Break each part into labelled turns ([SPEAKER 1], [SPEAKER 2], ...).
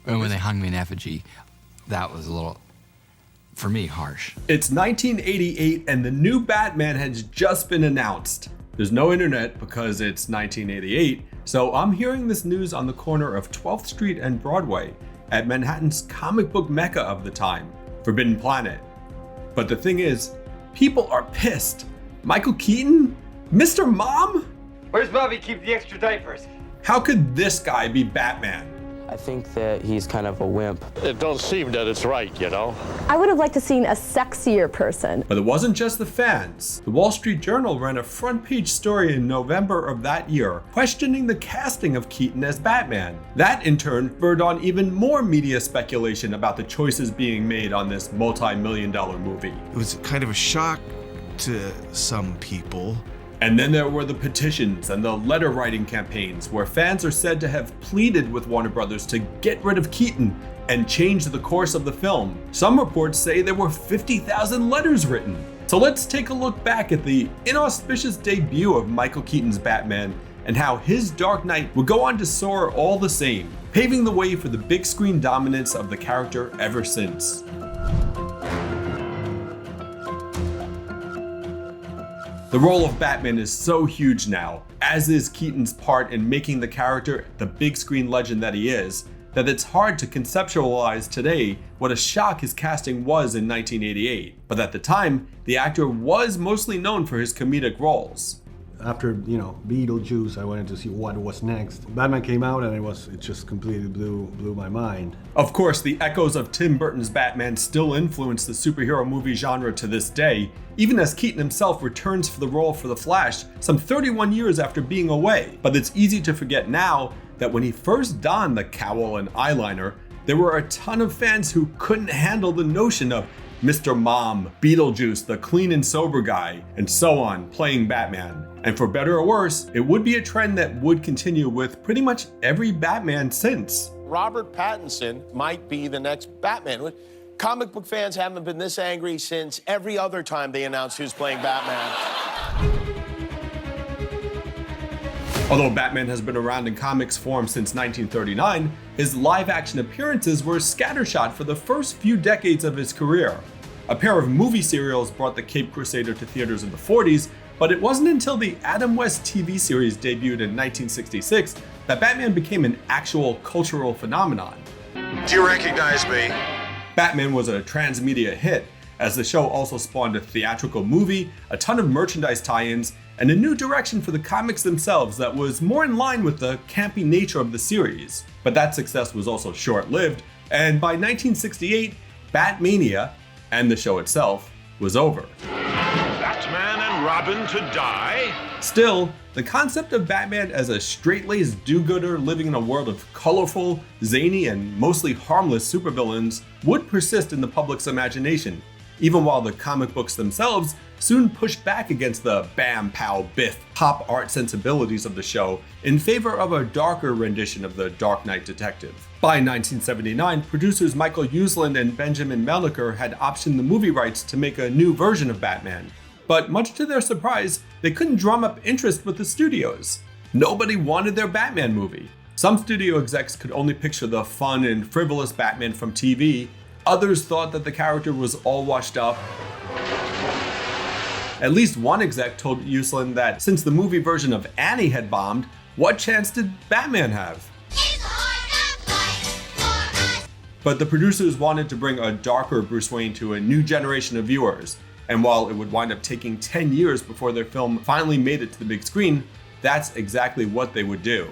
[SPEAKER 1] And when they hung me in effigy, that was a little, for me, harsh.
[SPEAKER 2] It's 1988 and the new Batman has just been announced. There's no internet because it's 1988, so I'm hearing this news on the corner of 12th Street and Broadway at Manhattan's comic book mecca of the time, Forbidden Planet. But the thing is, people are pissed. Michael Keaton? Mr. Mom?
[SPEAKER 3] Where's Bobby keep the extra diapers?
[SPEAKER 2] How could this guy be Batman?
[SPEAKER 4] I think that he's kind of a wimp.
[SPEAKER 5] It don't seem that it's right, you know?
[SPEAKER 6] I would have liked to seen a sexier person.
[SPEAKER 2] But it wasn't just the fans. The Wall Street Journal ran a front page story in November of that year, questioning the casting of Keaton as Batman. That in turn spurred on even more media speculation about the choices being made on this multi-million-dollar movie.
[SPEAKER 7] It was kind of a shock to some people.
[SPEAKER 2] And then there were the petitions and the letter writing campaigns where fans are said to have pleaded with Warner Brothers to get rid of Keaton and change the course of the film. Some reports say there were 50,000 letters written. So let's take a look back at the inauspicious debut of Michael Keaton's Batman and how his Dark Knight would go on to soar all the same, paving the way for the big screen dominance of the character ever since. The role of Batman is so huge now, as is Keaton's part in making the character the big screen legend that he is, that it's hard to conceptualize today what a shock his casting was in 1988. But at the time, the actor was mostly known for his comedic roles.
[SPEAKER 8] After, Beetlejuice, I wanted to see what was next. Batman came out and it just completely blew my mind.
[SPEAKER 2] Of course, the echoes of Tim Burton's Batman still influence the superhero movie genre to this day, even as Keaton himself returns for the role for The Flash some 31 years after being away. But it's easy to forget now that when he first donned the cowl and eyeliner, there were a ton of fans who couldn't handle the notion of Mr. Mom, Beetlejuice, the clean and sober guy, and so on, playing Batman. And for better or worse, it would be a trend that would continue with pretty much every Batman since.
[SPEAKER 5] Robert Pattinson might be the next Batman. Comic book fans haven't been this angry since every other time they announced who's playing Batman.
[SPEAKER 2] Although Batman has been around in comics form since 1939, his live-action appearances were scattershot for the first few decades of his career. A pair of movie serials brought the Caped Crusader to theaters in the 40s, but it wasn't until the Adam West TV series debuted in 1966 that Batman became an actual cultural phenomenon.
[SPEAKER 9] Do you recognize me?
[SPEAKER 2] Batman was a transmedia hit, as the show also spawned a theatrical movie, a ton of merchandise tie-ins, and a new direction for the comics themselves that was more in line with the campy nature of the series. But that success was also short-lived, and by 1968, Batmania, and the show itself, was over.
[SPEAKER 9] Batman and Robin to die?
[SPEAKER 2] Still, the concept of Batman as a straight-laced do-gooder living in a world of colorful, zany, and mostly harmless supervillains would persist in the public's imagination, even while the comic books themselves soon pushed back against the bam, pow, biff, pop art sensibilities of the show in favor of a darker rendition of the Dark Knight detective. By 1979, producers Michael Uslan and Benjamin Melniker had optioned the movie rights to make a new version of Batman. But much to their surprise, they couldn't drum up interest with the studios. Nobody wanted their Batman movie. Some studio execs could only picture the fun and frivolous Batman from TV. Others thought that the character was all washed up. At least one exec told Uslan that since the movie version of Annie had bombed, what chance did Batman have? But the producers wanted to bring a darker Bruce Wayne to a new generation of viewers, and while it would wind up taking 10 years before their film finally made it to the big screen, that's exactly what they would do.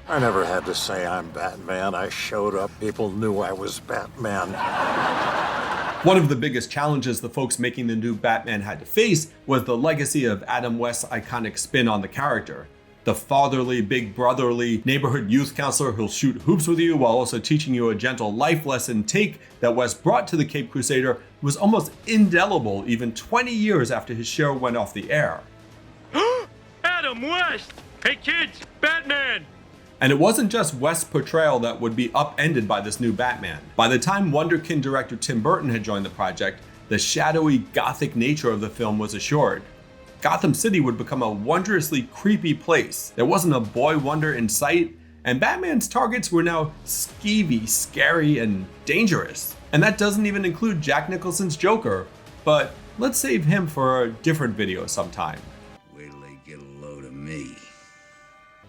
[SPEAKER 9] I never had to say I'm Batman. I showed up, people knew I was Batman.
[SPEAKER 2] One of the biggest challenges the folks making the new Batman had to face was the legacy of Adam West's iconic spin on the character. The fatherly, big brotherly neighborhood youth counselor who'll shoot hoops with you while also teaching you a gentle life lesson take that West brought to the Caped Crusader was almost indelible even 20 years after his show went off the air.
[SPEAKER 3] Adam West! Hey kids, Batman!
[SPEAKER 2] And it wasn't just West's portrayal that would be upended by this new Batman. By the time Wonderkin director Tim Burton had joined the project, the shadowy, gothic nature of the film was assured. Gotham City would become a wondrously creepy place. There wasn't a boy wonder in sight, and Batman's targets were now skeevy, scary, and dangerous. And that doesn't even include Jack Nicholson's Joker, but let's save him for a different video sometime.
[SPEAKER 10] Wait till they get a load of me.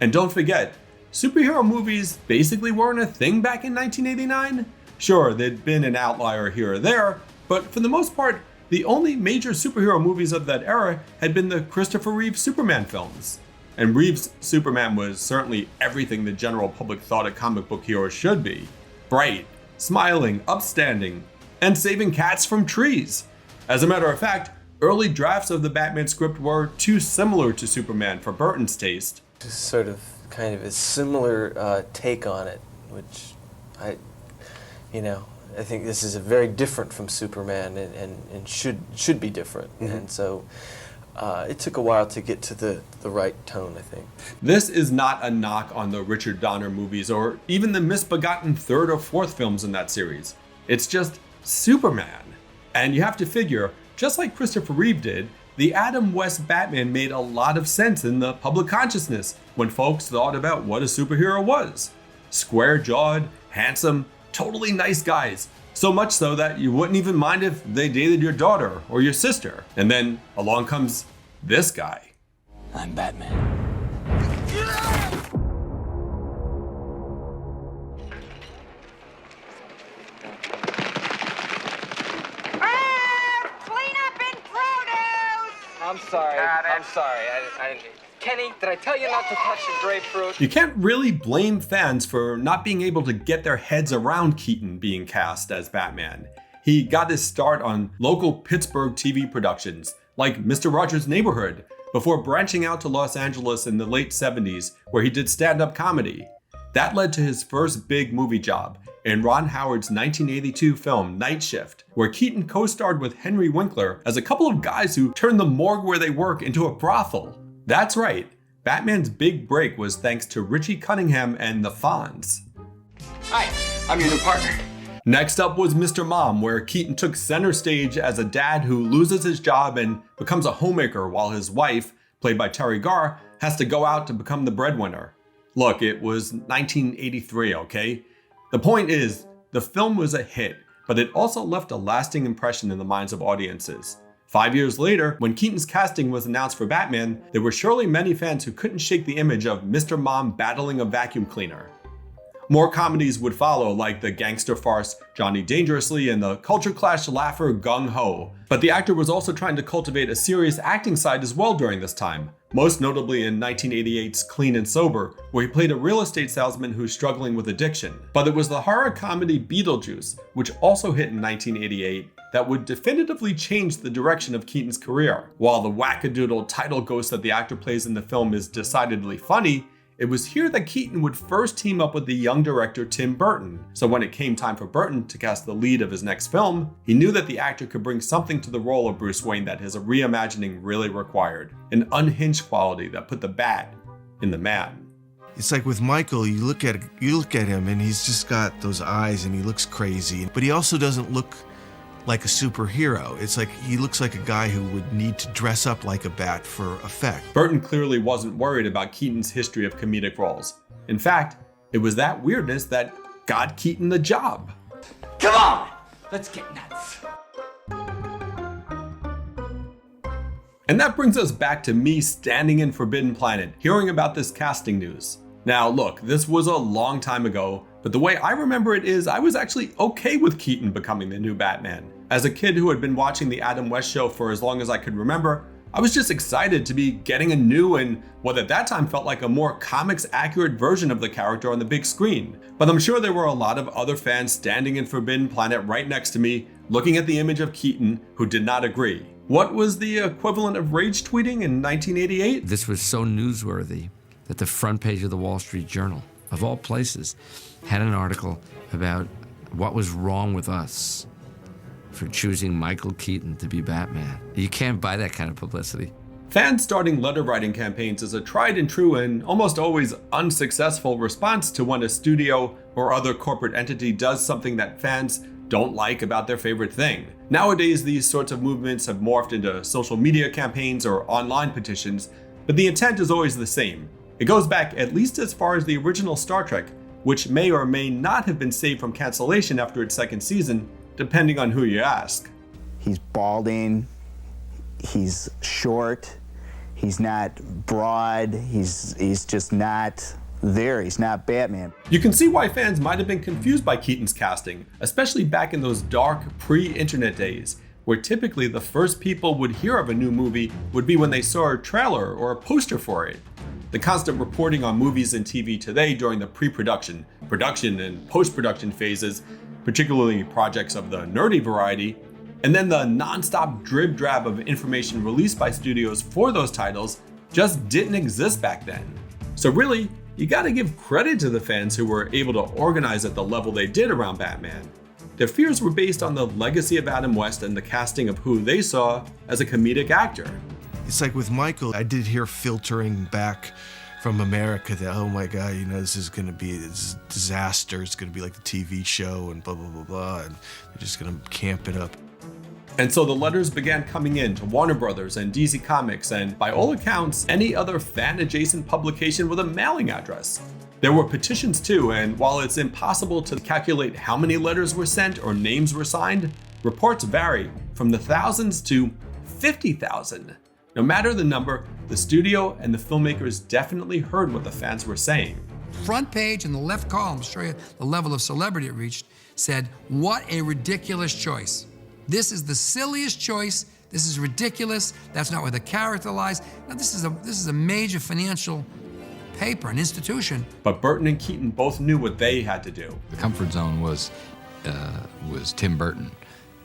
[SPEAKER 2] And don't forget, superhero movies basically weren't a thing back in 1989. Sure, there'd been an outlier here or there, but for the most part, the only major superhero movies of that era had been the Christopher Reeve Superman films. And Reeve's Superman was certainly everything the general public thought a comic book hero should be. Bright, smiling, upstanding, and saving cats from trees. As a matter of fact, early drafts of the Batman script were too similar to Superman for Burton's taste.
[SPEAKER 11] Just sort of kind of a similar take on it, which I think this is a very different from Superman and should be different. Mm-hmm. And so it took a while to get to the right tone, I think.
[SPEAKER 2] This is not a knock on the Richard Donner movies or even the misbegotten third or fourth films in that series. It's just Superman. And you have to figure, just like Christopher Reeve did, the Adam West Batman made a lot of sense in the public consciousness when folks thought about what a superhero was. Square-jawed, handsome, totally nice guys. So much so that you wouldn't even mind if they dated your daughter or your sister. And then along comes this guy.
[SPEAKER 10] I'm Batman.
[SPEAKER 12] I'm sorry. I'm sorry. I Kenny, did I tell you not to touch the grapefruit?
[SPEAKER 2] You can't really blame fans for not being able to get their heads around Keaton being cast as Batman. He got his start on local Pittsburgh TV productions, like Mr. Rogers' Neighborhood, before branching out to Los Angeles in the late 70s, where he did stand-up comedy. That led to his first big movie job, in Ron Howard's 1982 film Night Shift, where Keaton co-starred with Henry Winkler as a couple of guys who turned the morgue where they work into a brothel. That's right, Batman's big break was thanks to Richie Cunningham and the Fonz.
[SPEAKER 12] Hi, I'm your new partner.
[SPEAKER 2] Next up was Mr. Mom, where Keaton took center stage as a dad who loses his job and becomes a homemaker while his wife, played by Terry Garr, has to go out to become the breadwinner. Look, it was 1983, okay? The point is, the film was a hit, but it also left a lasting impression in the minds of audiences. 5 years later, when Keaton's casting was announced for Batman, there were surely many fans who couldn't shake the image of Mr. Mom battling a vacuum cleaner. More comedies would follow, like the gangster farce Johnny Dangerously and the culture clash laugher Gung Ho. But the actor was also trying to cultivate a serious acting side as well during this time, most notably in 1988's Clean and Sober, where he played a real estate salesman who's struggling with addiction. But it was the horror comedy Beetlejuice, which also hit in 1988, that would definitively change the direction of Keaton's career. While the wackadoodle title ghost that the actor plays in the film is decidedly funny, it was here that Keaton would first team up with the young director Tim Burton. So when it came time for Burton to cast the lead of his next film, he knew that the actor could bring something to the role of Bruce Wayne that his reimagining really required. An unhinged quality that put the bat in the man.
[SPEAKER 7] It's like with Michael, you look at him and he's just got those eyes and he looks crazy, but he also doesn't look like a superhero. It's like he looks like a guy who would need to dress up like a bat for effect.
[SPEAKER 2] Burton clearly wasn't worried about Keaton's history of comedic roles. In fact, it was that weirdness that got Keaton the job.
[SPEAKER 12] Come on, let's get nuts.
[SPEAKER 2] And that brings us back to me standing in Forbidden Planet, hearing about this casting news. Now look, this was a long time ago, but the way I remember it is I was actually okay with Keaton becoming the new Batman. As a kid who had been watching the Adam West show for as long as I could remember, I was just excited to be getting a new and what at that time felt like a more comics accurate version of the character on the big screen. But I'm sure there were a lot of other fans standing in Forbidden Planet right next to me, looking at the image of Keaton, who did not agree. What was the equivalent of rage tweeting in 1988?
[SPEAKER 1] This was so newsworthy that the front page of the Wall Street Journal, of all places, had an article about what was wrong with us for choosing Michael Keaton to be Batman. You can't buy that kind of publicity.
[SPEAKER 2] Fans starting letter writing campaigns is a tried and true and almost always unsuccessful response to when a studio or other corporate entity does something that fans don't like about their favorite thing. Nowadays, these sorts of movements have morphed into social media campaigns or online petitions, but the intent is always the same. It goes back at least as far as the original Star Trek, which may or may not have been saved from cancellation after its second season, depending on who you ask.
[SPEAKER 13] He's balding, he's short, he's not broad, he's just not there, he's not Batman.
[SPEAKER 2] You can see why fans might have been confused by Keaton's casting, especially back in those dark pre-internet days, where typically the first people would hear of a new movie would be when they saw a trailer or a poster for it. The constant reporting on movies and TV today during the pre-production, production, and post-production phases, particularly projects of the nerdy variety, and then the non-stop drib-drab of information released by studios for those titles just didn't exist back then. So really, you gotta give credit to the fans who were able to organize at the level they did around Batman. Their fears were based on the legacy of Adam West and the casting of who they saw as a comedic actor.
[SPEAKER 7] It's like with Michael, I did hear filtering back from America that, oh my God, this is gonna be a disaster. It's gonna be like the TV show and blah, blah, blah, blah. And they're just gonna camp it up.
[SPEAKER 2] And so the letters began coming in to Warner Brothers and DC Comics and, by all accounts, any other fan-adjacent publication with a mailing address. There were petitions too, and while it's impossible to calculate how many letters were sent or names were signed, reports vary from the thousands to 50,000. No matter the number, the studio and the filmmakers definitely heard what the fans were saying.
[SPEAKER 14] Front page in the left column, to show you the level of celebrity it reached, said, "What a ridiculous choice. This is the silliest choice. This is ridiculous. That's not where the character lies." Now, this is a major financial paper, an institution.
[SPEAKER 2] But Burton and Keaton both knew what they had to do.
[SPEAKER 15] The comfort zone was Tim Burton.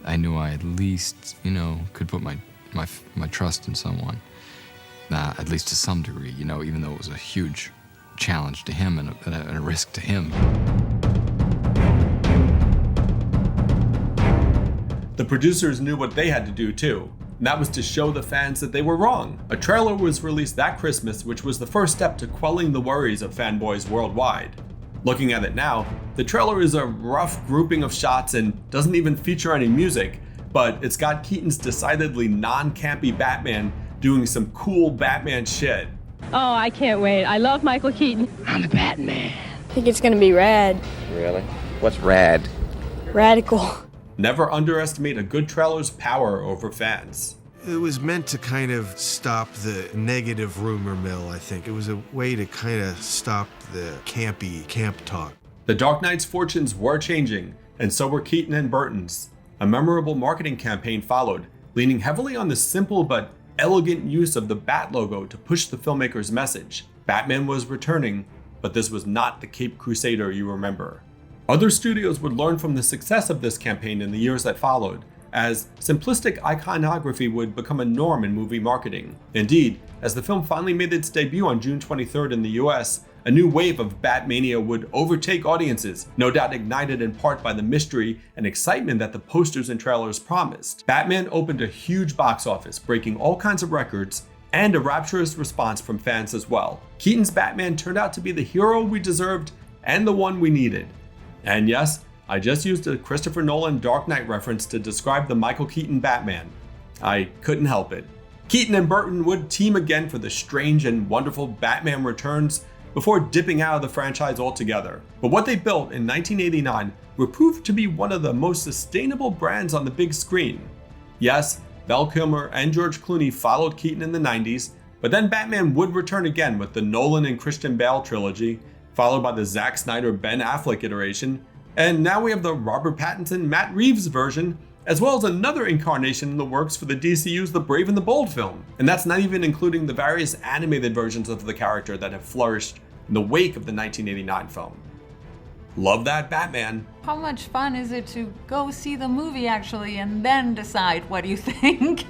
[SPEAKER 15] I knew I at least, could put my trust in someone, at least to some degree, even though it was a huge challenge to him and a risk to him.
[SPEAKER 2] The producers knew what they had to do too, and that was to show the fans that they were wrong. A trailer was released that Christmas, which was the first step to quelling the worries of fanboys worldwide. Looking at it now, the trailer is a rough grouping of shots and doesn't even feature any music, but it's got Keaton's decidedly non-campy Batman doing some cool Batman shit.
[SPEAKER 16] Oh, I can't wait. I love Michael Keaton.
[SPEAKER 17] I'm the Batman.
[SPEAKER 6] I think it's gonna be rad.
[SPEAKER 17] Really? What's rad?
[SPEAKER 6] Radical.
[SPEAKER 2] Never underestimate a good trailer's power over fans.
[SPEAKER 7] It was meant to kind of stop the negative rumor mill, I think. It was a way to kind of stop the campy camp talk.
[SPEAKER 2] The Dark Knight's fortunes were changing, and so were Keaton and Burton's. A memorable marketing campaign followed, leaning heavily on the simple but elegant use of the Bat logo to push the filmmaker's message. Batman was returning, but this was not the Caped Crusader you remember. Other studios would learn from the success of this campaign in the years that followed, as simplistic iconography would become a norm in movie marketing. Indeed, as the film finally made its debut on June 23rd in the US, a new wave of Batmania would overtake audiences, no doubt ignited in part by the mystery and excitement that the posters and trailers promised. Batman opened a huge box office, breaking all kinds of records, and a rapturous response from fans as well. Keaton's Batman turned out to be the hero we deserved and the one we needed. And yes, I just used a Christopher Nolan Dark Knight reference to describe the Michael Keaton Batman. I couldn't help it. Keaton and Burton would team again for the strange and wonderful Batman Returns before dipping out of the franchise altogether. But what they built in 1989 would prove to be one of the most sustainable brands on the big screen. Yes, Val Kilmer and George Clooney followed Keaton in the 90s, but then Batman would return again with the Nolan and Christian Bale trilogy, followed by the Zack Snyder Ben Affleck iteration, and now we have the Robert Pattinson Matt Reeves version, as well as another incarnation in the works for the DCU's The Brave and the Bold film. And that's not even including the various animated versions of the character that have flourished in the wake of the 1989 film. Love that Batman.
[SPEAKER 18] How much fun is it to go see the movie actually and then decide what you think,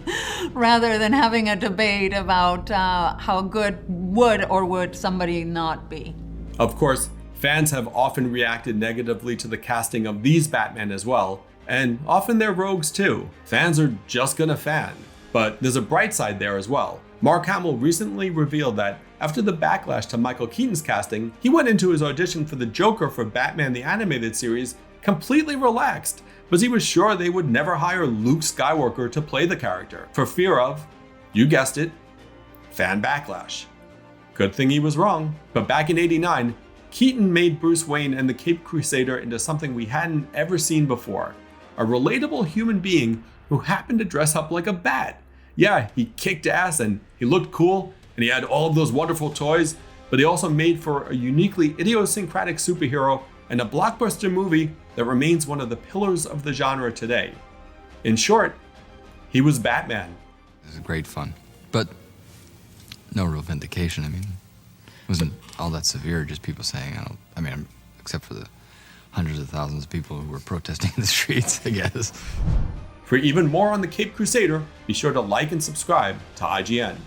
[SPEAKER 18] rather than having a debate about how good would somebody not be?
[SPEAKER 2] Of course, fans have often reacted negatively to the casting of these Batman as well, and often they're rogues too. Fans are just gonna fan. But there's a bright side there as well. Mark Hamill recently revealed that after the backlash to Michael Keaton's casting, he went into his audition for the Joker for Batman the Animated Series completely relaxed, because he was sure they would never hire Luke Skywalker to play the character, for fear of, you guessed it, fan backlash. Good thing he was wrong. But back in '89, Keaton made Bruce Wayne and the Caped Crusader into something we hadn't ever seen before. A relatable human being who happened to dress up like a bat. Yeah, he kicked ass and he looked cool and he had all of those wonderful toys, but he also made for a uniquely idiosyncratic superhero and a blockbuster movie that remains one of the pillars of the genre today. In short, he was Batman.
[SPEAKER 15] It was great fun, but no real vindication. I mean, it wasn't all that severe, just people saying, except for the hundreds of thousands of people who were protesting in the streets, I guess.
[SPEAKER 2] For even more on the Caped Crusader, be sure to like and subscribe to IGN.